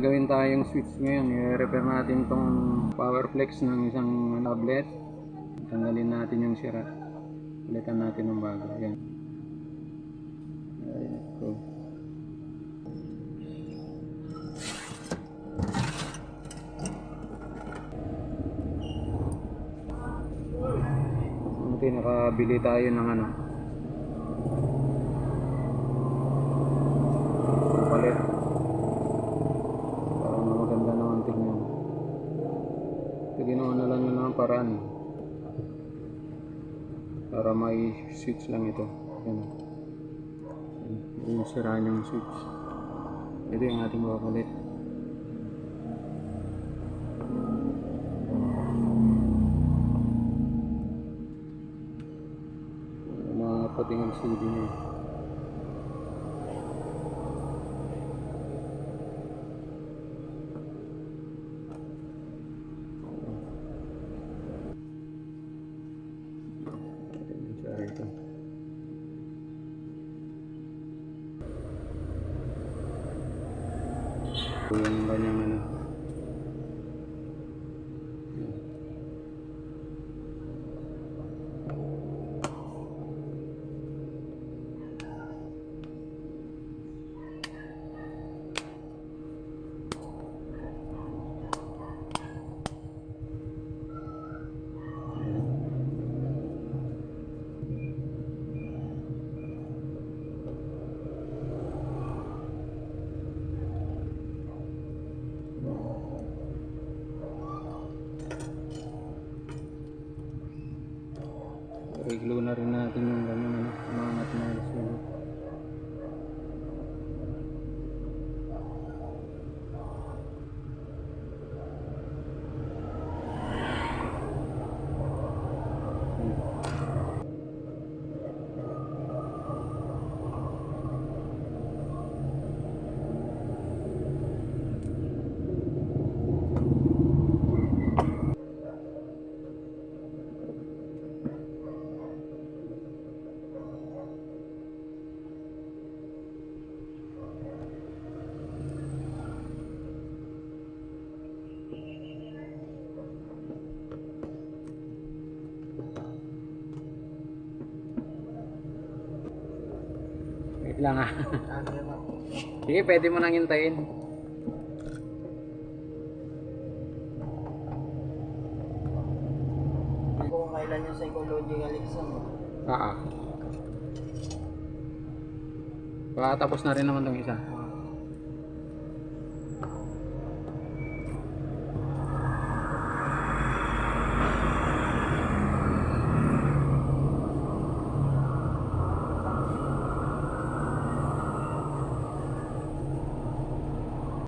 Gawin tayong switch ngayon, i-repair natin tong power flex ng isang tablet. Tanggalin natin yung sira. Palitan natin ng bago. Yan. Ayan, go. Okay, nakabili tayo ng ano. Palit. Maganda naman tignan. Ito ginawa na lang yun ng paraan para may switch lang ito. Yan. Yung siraan yung switch. Ito yung ating papalit. Mga pating LCD niya. Ito. Yung kanyang ano. I-glue na rin natin yung ganyan ano, umangat na LCD. Wait lang ah. Sige, pwede mo nang hintayin. Kung kailan yung psychological exam. Baka tapos na rin naman tong isa.